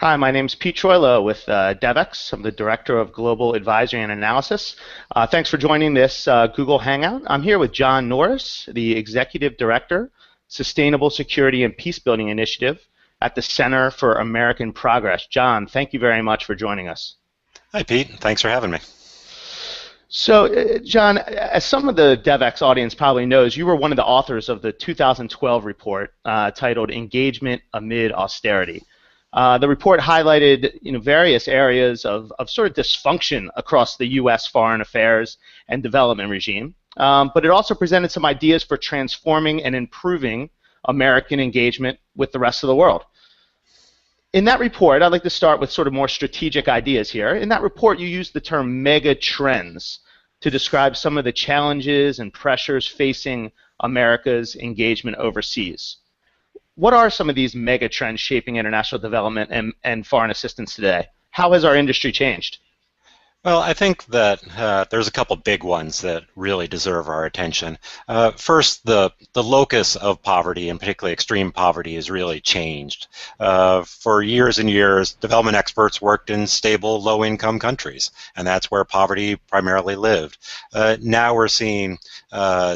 Hi, my name's Pete Troilo with Devex. I'm the Director of Global Advisory and Analysis. Thanks for joining this Google Hangout. I'm here with John Norris, the Executive Director, Sustainable Security and Peacebuilding Initiative at the Center for American Progress. John, thank you very much for joining us. Hi, Pete. Thanks for having me. So, John, as some of the Devex audience probably knows, you were one of the authors of the 2012 report titled Engagement Amid Austerity. The report highlighted various areas of sort of dysfunction across the U.S. foreign affairs and development regime, but it also presented some ideas for transforming and improving American engagement with the rest of the world. In that report, I'd like to start with sort of more strategic ideas here. In that report, you used the term megatrends to describe some of the challenges and pressures facing America's engagement overseas. What are some of these mega trends shaping international development and foreign assistance today? How has our industry changed? Well, I think that there's a couple big ones that really deserve our attention. First, the locus of poverty, and particularly extreme poverty, has really changed. For years and years, development experts worked in stable, low-income countries, and that's where poverty primarily lived. Now we're seeing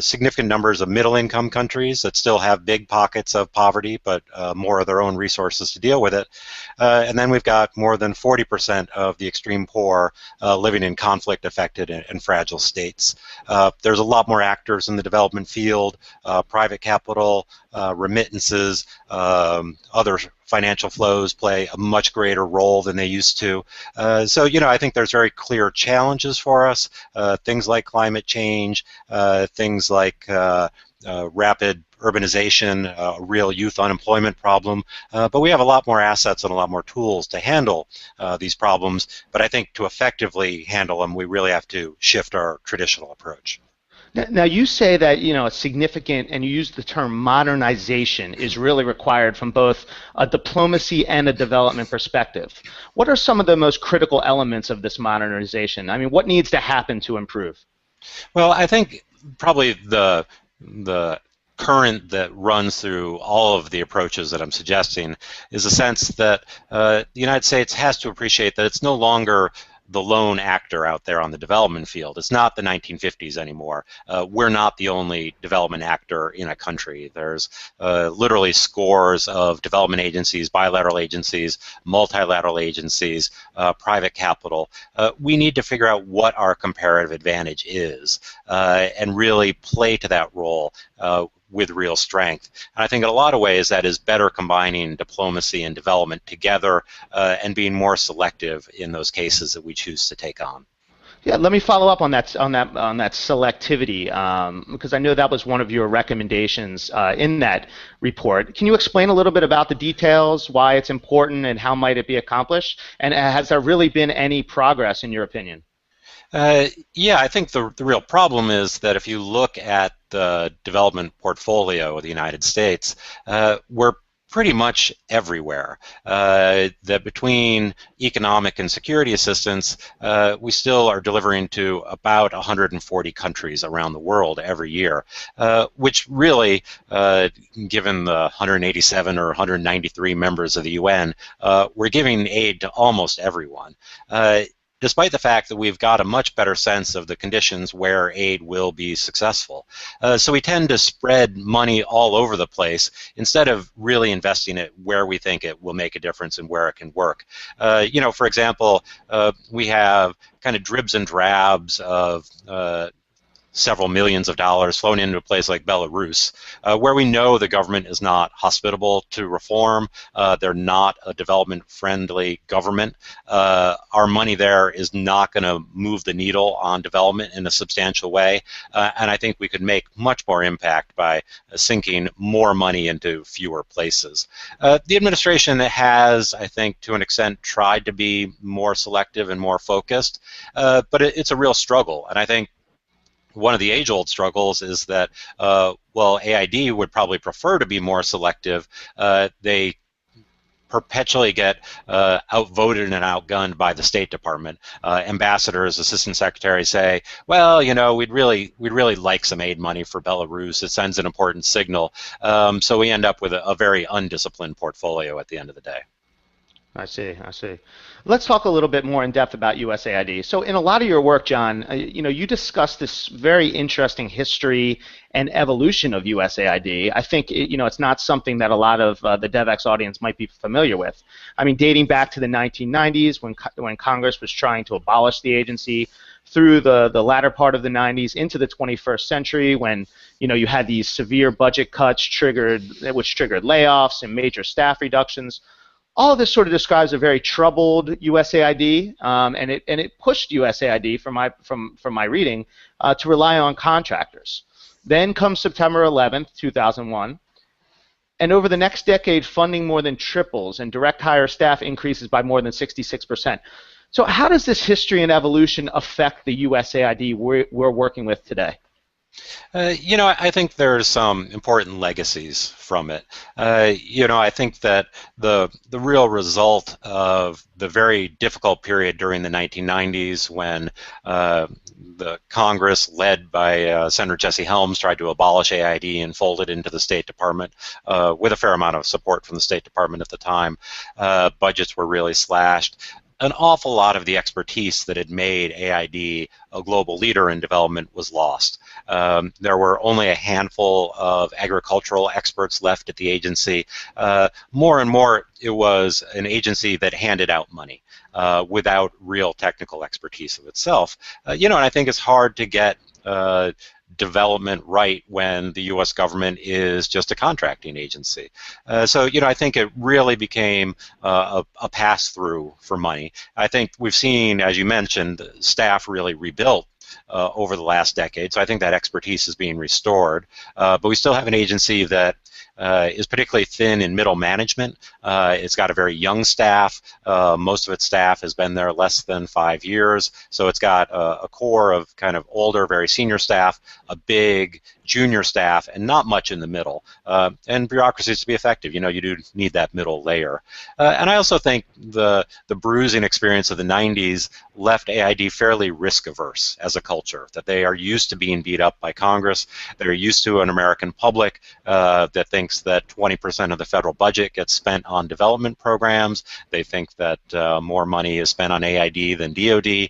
significant numbers of middle-income countries that still have big pockets of poverty, but more of their own resources to deal with it. And then we've got more than 40% of the extreme poor living in conflict-affected and fragile states. There's a lot more actors in the development field, private capital, remittances, other financial flows play a much greater role than they used to. So, I think there's very clear challenges for us, things like climate change, things like rapid urbanization, a real youth unemployment problem, but we have a lot more assets and a lot more tools to handle these problems. But I think to effectively handle them, we really have to shift our traditional approach. Now you say that a significant, and you use the term modernization, is really required from both a diplomacy and a development perspective. What are some of the most critical elements of this modernization? I mean, what needs to happen to improve? Well, I think probably the current that runs through all of the approaches that I'm suggesting is a sense that the United States has to appreciate that it's no longer the lone actor out there on the development field. It's not the 1950s anymore. We're not the only development actor in a country. There's literally scores of development agencies, bilateral agencies, multilateral agencies, private capital. We need to figure out what our comparative advantage is and really play to that role with real strength. And I think in a lot of ways that is better combining diplomacy and development together and being more selective in those cases that we choose to take on. Yeah, let me follow up on that selectivity because I know that was one of your recommendations in that report. Can you explain a little bit about the details, why it's important, and how might it be accomplished? And has there really been any progress in your opinion? Yeah, I think the real problem is that if you look at the development portfolio of the United States, we're pretty much everywhere. That between economic and security assistance, we still are delivering to about 140 countries around the world every year, which really, given the 187 or 193 members of the UN, we're giving aid to almost everyone. Despite the fact that we've got a much better sense of the conditions where aid will be successful. So we tend to spread money all over the place instead of really investing it where we think it will make a difference and where it can work. For example, we have kind of dribs and drabs of several millions of dollars flown into a place like Belarus, where we know the government is not hospitable to reform. They're not a development-friendly government. Our money there is not going to move the needle on development in a substantial way, and I think we could make much more impact by sinking more money into fewer places. The administration has, I think, to an extent, tried to be more selective and more focused, but it's a real struggle, and I think one of the age-old struggles is that, well, AID would probably prefer to be more selective. They perpetually get outvoted and outgunned by the State Department. Ambassadors, assistant secretaries say, well, we'd really like some aid money for Belarus. It sends an important signal. So we end up with a very undisciplined portfolio at the end of the day. I see. I see. Let's talk a little bit more in depth about USAID. So, in a lot of your work, John, you discuss this very interesting history and evolution of USAID. I think it's not something that a lot of the DevX audience might be familiar with. I mean, dating back to the 1990s when Congress was trying to abolish the agency, through the latter part of the 90s into the 21st century when you had these severe budget cuts which triggered layoffs and major staff reductions. All of this sort of describes a very troubled USAID, and it pushed USAID from my reading to rely on contractors. Then comes September 11th, 2001, and over the next decade, funding more than triples, and direct hire staff increases by more than 66%. So, how does this history and evolution affect the USAID we're working with today? I think there's some important legacies from it. I think that the real result of the very difficult period during the 1990s when the Congress, led by Senator Jesse Helms, tried to abolish AID and fold it into the State Department with a fair amount of support from the State Department at the time. Budgets were really slashed. An awful lot of the expertise that had made AID a global leader in development was lost. There were only a handful of agricultural experts left at the agency. More and more, it was an agency that handed out money without real technical expertise of itself. And I think it's hard to get development right when the U.S. government is just a contracting agency. So I think it really became a pass-through for money. I think we've seen, as you mentioned, staff really rebuilt over the last decade, so I think that expertise is being restored. But we still have an agency that is particularly thin in middle management. It's got a very young staff. Most of its staff has been there less than 5 years, so it's got a core of kind of older, very senior staff, a big junior staff, and not much in the middle. And bureaucracies, to be effective, you do need that middle layer. And I also think the bruising experience of the 90s left AID fairly risk-averse as a culture, that they are used to being beat up by Congress. They're used to an American public that thinks that 20% of the federal budget gets spent on development programs. They think that more money is spent on AID than DOD,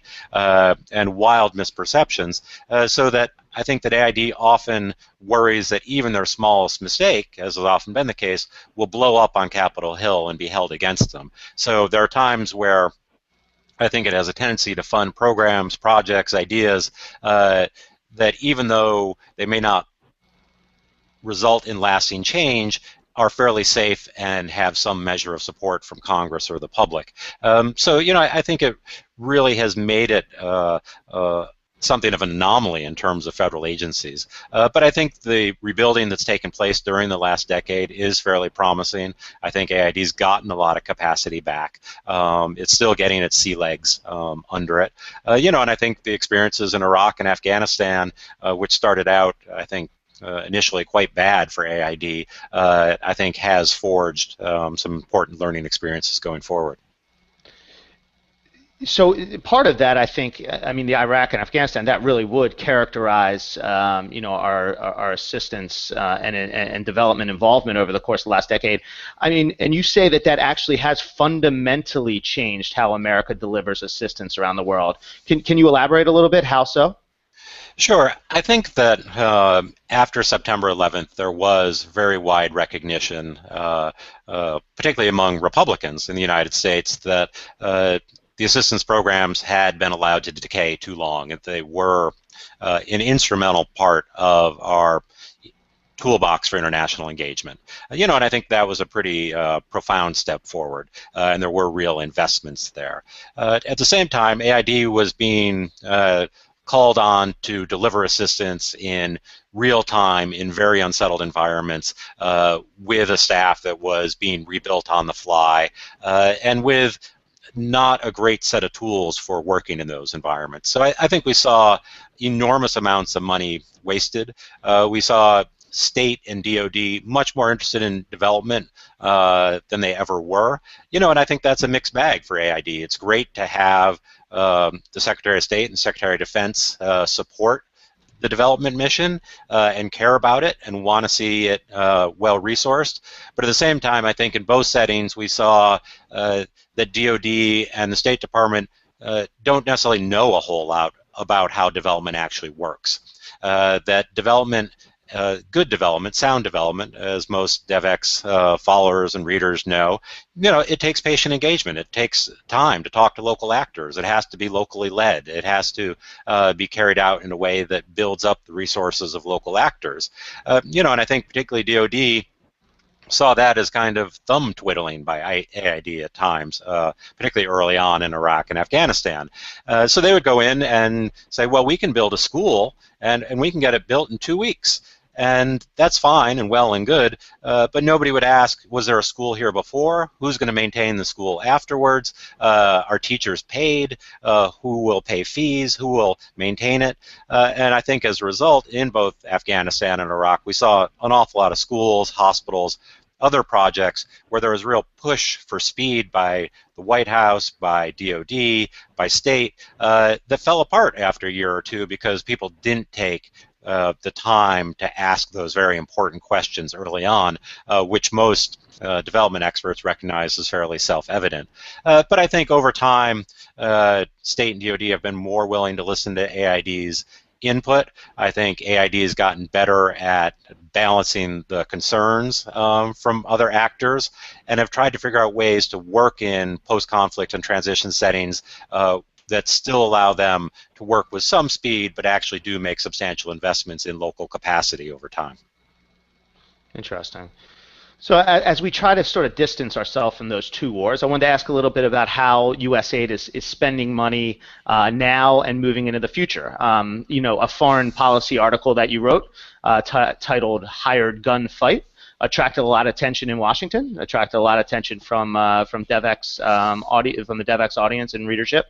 and wild misperceptions, so that I think that AID often worries that even their smallest mistake, as has often been the case, will blow up on Capitol Hill and be held against them. So there are times where I think it has a tendency to fund programs, projects, ideas that even though they may not result in lasting change, are fairly safe and have some measure of support from Congress or the public. So I think it really has made it something of an anomaly in terms of federal agencies. But I think the rebuilding that's taken place during the last decade is fairly promising. I think AID's gotten a lot of capacity back. It's still getting its sea legs under it. And I think the experiences in Iraq and Afghanistan, which started out, I think, initially quite bad for AID, I think has forged some important learning experiences going forward. So part of that, I think, I mean, the Iraq and Afghanistan, that really would characterize, our assistance and development involvement over the course of the last decade. I mean, and you say that actually has fundamentally changed how America delivers assistance around the world. Can you elaborate a little bit? How so? Sure. I think that after September 11th, there was very wide recognition, particularly among Republicans in the United States, that the assistance programs had been allowed to decay too long, and they were an instrumental part of our toolbox for international engagement. And I think that was a pretty profound step forward, and there were real investments there. At the same time, AID was being called on to deliver assistance in real time in very unsettled environments with a staff that was being rebuilt on the fly and with not a great set of tools for working in those environments. So I think we saw enormous amounts of money wasted. We saw state and DOD much more interested in development than they ever were. And I think that's a mixed bag for AID. It's great to have the Secretary of State and Secretary of Defense support the development mission and care about it and want to see it well resourced. But at the same time, I think in both settings we saw that DoD and the State Department don't necessarily know a whole lot about how development actually works. That development, good development, sound development, as most Devex followers and readers know, it takes patient engagement. It takes time to talk to local actors. It has to be locally led. It has to be carried out in a way that builds up the resources of local actors. And I think particularly DoD saw that as kind of thumb twiddling by AID at times, particularly early on in Iraq and Afghanistan. So they would go in and say, well, we can build a school and we can get it built in 2 weeks. And that's fine and well and good, but nobody would ask, was there a school here before? Who's going to maintain the school afterwards? Are teachers paid? Who will pay fees? Who will maintain it? And I think as a result, in both Afghanistan and Iraq, we saw an awful lot of schools, hospitals, other projects where there was a real push for speed by the White House, by DoD, by state, that fell apart after a year or two because people didn't take the time to ask those very important questions early on, which most development experts recognize as fairly self-evident. But I think over time, state and DoD have been more willing to listen to AID's input. I think AID has gotten better at balancing the concerns from other actors and have tried to figure out ways to work in post-conflict and transition settings that still allow them to work with some speed, but actually do make substantial investments in local capacity over time. Interesting. So as we try to sort of distance ourselves from those two wars, I wanted to ask a little bit about how USAID is spending money now and moving into the future. A foreign policy article that you wrote titled "Hired Gun Fight" attracted a lot of attention in Washington, attracted a lot of attention from Devex from the Devex audience and readership.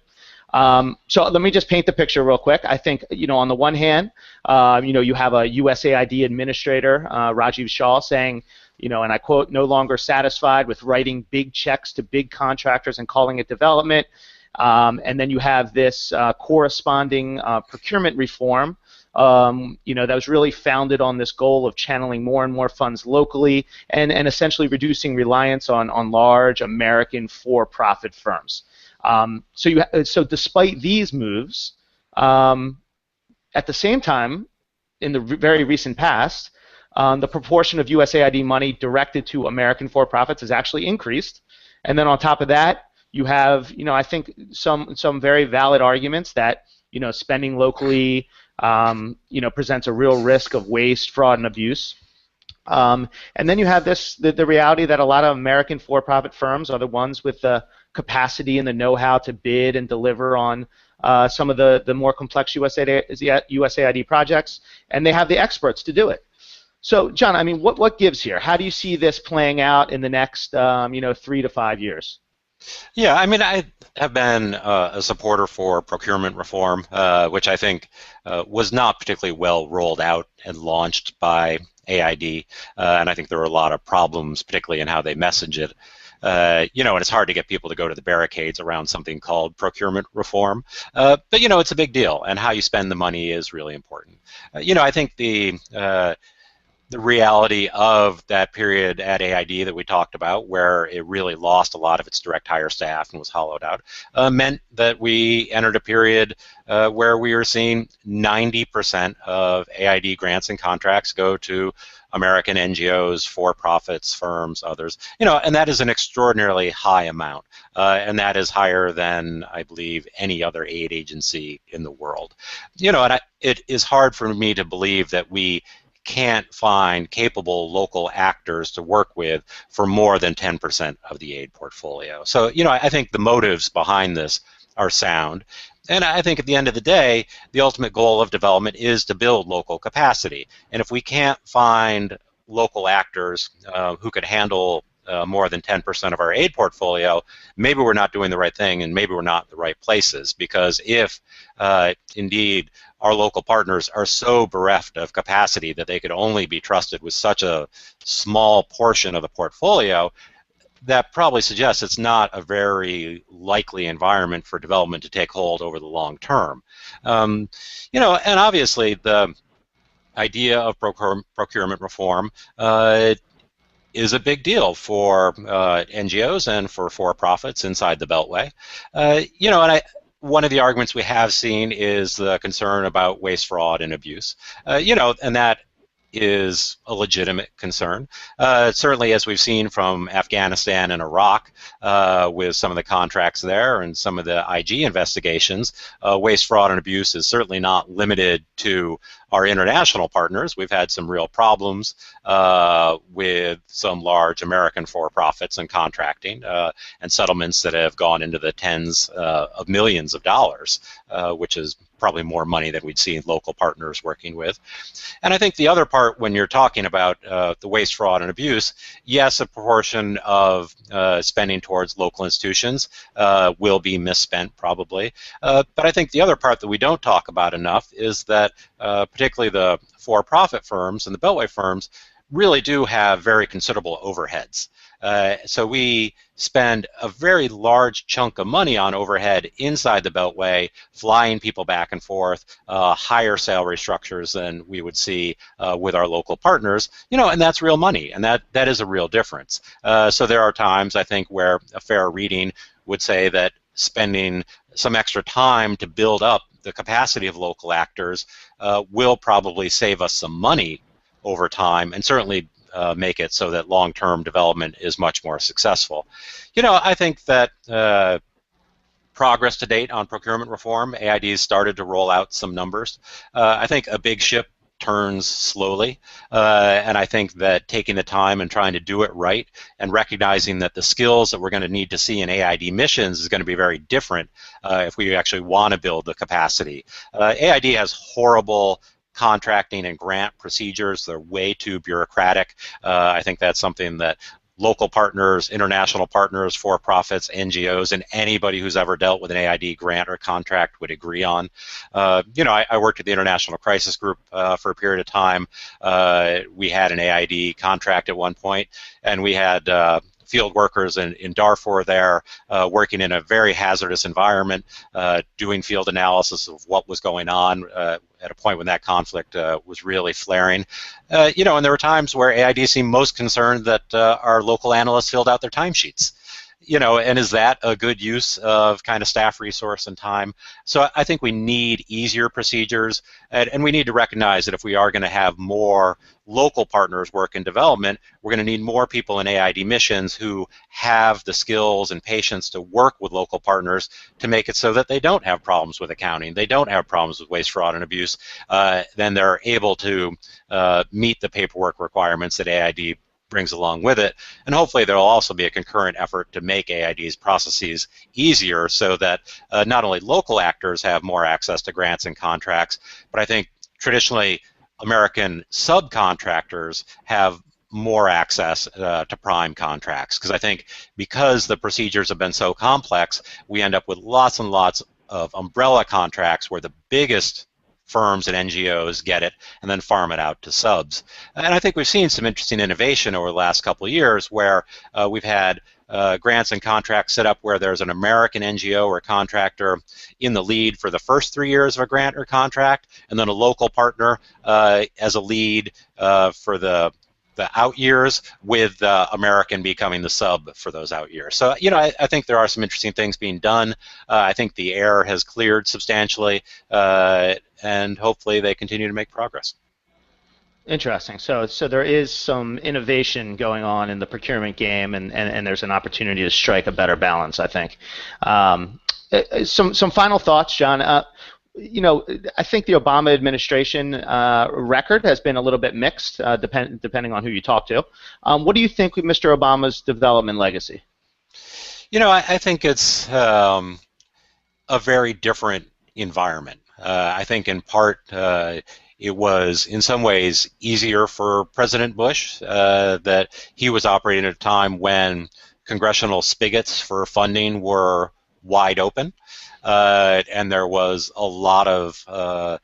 So let me just paint the picture real quick. I think, on the one hand, you have a USAID administrator, Rajiv Shah, saying, and I quote, "no longer satisfied with writing big checks to big contractors and calling it development." And then you have this corresponding procurement reform, that was really founded on this goal of channeling more and more funds locally and essentially reducing reliance on large American for-profit firms. So despite these moves, at the same time, in the very recent past, the proportion of USAID money directed to American for-profits has actually increased. And then on top of that, you have, I think some very valid arguments that, spending locally, presents a real risk of waste, fraud, and abuse. And then you have the reality that a lot of American for-profit firms are the ones with the capacity and the know-how to bid and deliver on some of the more complex USAID projects, and they have the experts to do it. So, John, I mean, what gives here? How do you see this playing out in the next 3 to 5 years? Yeah, I mean, I have been a supporter for procurement reform, which I think was not particularly well rolled out and launched by AID, and I think there were a lot of problems, particularly in how they message it. And it's hard to get people to go to the barricades around something called procurement reform. But, it's a big deal, and how you spend the money is really important. I think the reality of that period at AID that we talked about, where it really lost a lot of its direct hire staff and was hollowed out, meant that we entered a period where we were seeing 90% of AID grants and contracts go to American NGOs, for-profits, firms, others, and that is an extraordinarily high amount, and that is higher than, I believe, any other aid agency in the world. And it is hard for me to believe that we can't find capable local actors to work with for more than 10% of the aid portfolio. So, I think the motives behind this are sound. And I think at the end of the day, the ultimate goal of development is to build local capacity. And if we can't find local actors who could handle more than 10% of our aid portfolio, maybe we're not doing the right thing and maybe we're not in the right places. Because if indeed our local partners are so bereft of capacity that they could only be trusted with such a small portion of the portfolio, that probably suggests it's not a very likely environment for development to take hold over the long term. And obviously the idea of procurement reform is a big deal for NGOs and for for-profits inside the Beltway. One of the arguments we have seen is the concern about waste, fraud, and abuse. And that is a legitimate concern. Certainly, as we've seen from Afghanistan and Iraq, with some of the contracts there and some of the IG investigations, waste, fraud, and abuse is certainly not limited to our international partners. We've had some real problems with some large American for-profits and contracting and settlements that have gone into the tens of millions of dollars, which is probably more money than we'd see in local partners working with. And I think the other part, when you're talking about the waste, fraud, and abuse, yes, a proportion of spending towards local institutions will be misspent probably. But I think the other part that we don't talk about enough is that particularly the for-profit firms and the Beltway firms really do have very considerable overheads. So we spend a very large chunk of money on overhead inside the Beltway, flying people back and forth, higher salary structures than we would see with our local partners, and that's real money, and that is a real difference. So there are times, I think, where a fair reading would say that spending some extra time to build up the capacity of local actors will probably save us some money over time, and certainly make it so that long-term development is much more successful. I think that progress to date on procurement reform, AID's started to roll out some numbers. I think a big ship turns slowly, and I think that taking the time and trying to do it right and recognizing that the skills that we're going to need to see in AID missions is going to be very different if we actually want to build the capacity. AID has horrible contracting and grant procedures. They're way too bureaucratic. I think that's something that local partners, international partners, for-profits, NGOs, and anybody who's ever dealt with an AID grant or contract would agree on. I worked at the International Crisis Group for a period of time. We had an AID contract at one point, and we had field workers in Darfur there, working in a very hazardous environment, doing field analysis of what was going on at a point when that conflict was really flaring. And there were times where AID seemed most concerned that our local analysts filled out their timesheets. And is that a good use of kind of staff resource and time? So I think we need easier procedures, and we need to recognize that if we are going to have more local partners work in development, we're going to need more people in AID missions who have the skills and patience to work with local partners to make it so that they don't have problems with accounting, they don't have problems with waste, fraud, and abuse, then they're able to meet the paperwork requirements that AID brings along with it. And hopefully there will also be a concurrent effort to make AID's processes easier so that not only local actors have more access to grants and contracts, but I think traditionally American subcontractors have more access to prime contracts, because I think because the procedures have been so complex, we end up with lots and lots of umbrella contracts where the biggest firms and NGOs get it and then farm it out to subs. And I think we've seen some interesting innovation over the last couple of years where we've had grants and contracts set up where there's an American NGO or contractor in the lead for the first 3 years of a grant or contract, and then a local partner as a lead for the out years, with American becoming the sub for those out years. So, I think there are some interesting things being done. I think the air has cleared substantially, and hopefully they continue to make progress. Interesting. So there is some innovation going on in the procurement game, and there's an opportunity to strike a better balance, I think. Some final thoughts, John. I think the Obama administration record has been a little bit mixed, depending on who you talk to. What do you think of Mr. Obama's development legacy? I think it's a very different environment. I think in part it was in some ways easier for President Bush, that he was operating at a time when congressional spigots for funding were wide open. And there was a lot of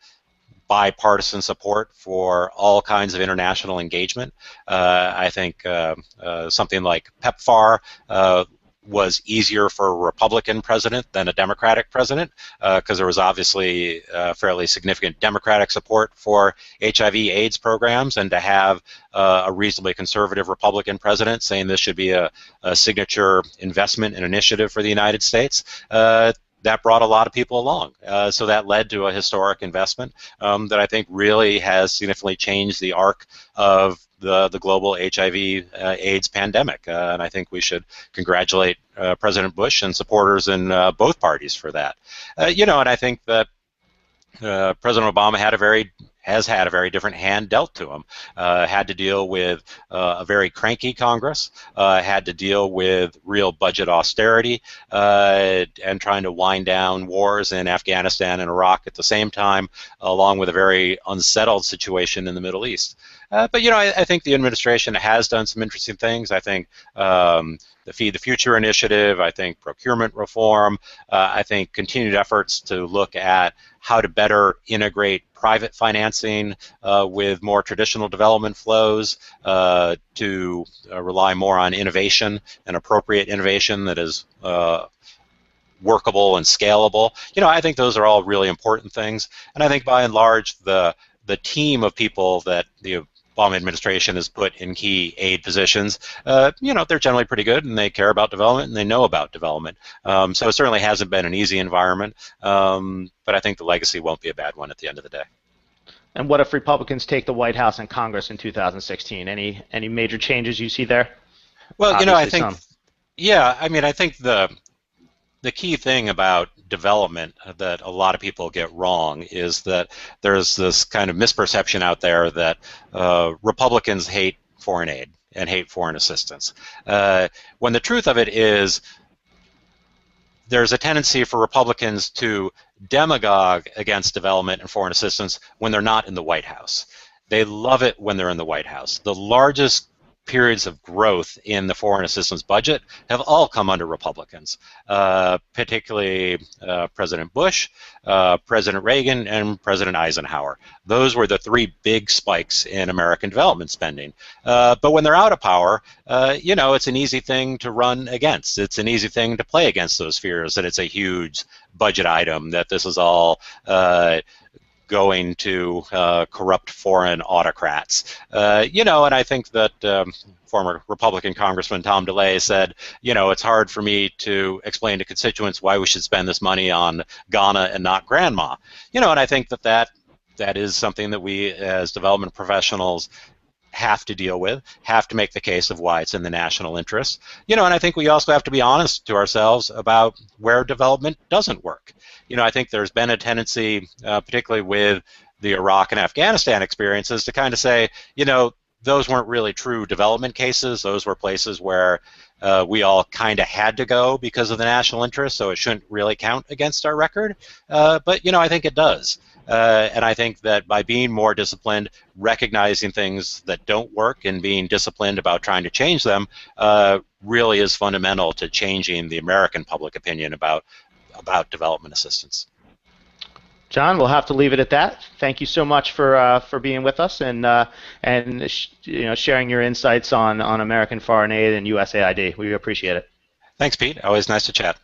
bipartisan support for all kinds of international engagement. I think something like PEPFAR was easier for a Republican president than a Democratic president, because there was obviously fairly significant Democratic support for HIV/AIDS programs, and to have a reasonably conservative Republican president saying this should be a signature investment and initiative for the United States, that brought a lot of people along. So that led to a historic investment that I think really has significantly changed the arc of the global HIV/AIDS pandemic. And I think we should congratulate President Bush and supporters in both parties for that. And I think that President Obama has had a very different hand dealt to him. Had to deal with a very cranky Congress, had to deal with real budget austerity, and trying to wind down wars in Afghanistan and Iraq at the same time, along with a very unsettled situation in the Middle East. But I think the administration has done some interesting things. I think the Feed the Future initiative, I think procurement reform, I think continued efforts to look at how to better integrate private financing with more traditional development flows, to rely more on innovation and appropriate innovation that is workable and scalable. I think those are all really important things. And I think by and large, the team of people that the Obama administration has put in key aid positions, they're generally pretty good, and they care about development, and they know about development. So it certainly hasn't been an easy environment, but I think the legacy won't be a bad one at the end of the day. And what if Republicans take the White House and Congress in 2016? Any major changes you see there? Well, Obviously I think, some. yeah, I think the key thing about development that a lot of people get wrong is that there's this kind of misperception out there that Republicans hate foreign aid and hate foreign assistance, when the truth of it is there's a tendency for Republicans to demagogue against development and foreign assistance when they're not in the White House. They love it when they're in the White House. The largest periods of growth in the foreign assistance budget have all come under Republicans, particularly President Bush, President Reagan, and President Eisenhower. Those were the three big spikes in American development spending. But when they're out of power, it's an easy thing to run against. It's an easy thing to play against those fears that it's a huge budget item, that this is all going to corrupt foreign autocrats. And I think that former Republican Congressman Tom DeLay said, it's hard for me to explain to constituents why we should spend this money on Ghana and not grandma. And I think that is something that we as development professionals have to deal with, have to make the case of why it's in the national interest. And I think we also have to be honest to ourselves about where development doesn't work. I think there's been a tendency, particularly with the Iraq and Afghanistan experiences, to kind of say, those weren't really true development cases. Those were places where we all kind of had to go because of the national interest, so it shouldn't really count against our record. But I think it does. And I think that by being more disciplined, recognizing things that don't work, and being disciplined about trying to change them really is fundamental to changing the American public opinion about development assistance. John, we'll have to leave it at that. Thank you so much for being with us and sharing your insights on American foreign aid and USAID. We appreciate it. Thanks, Pete. Always nice to chat.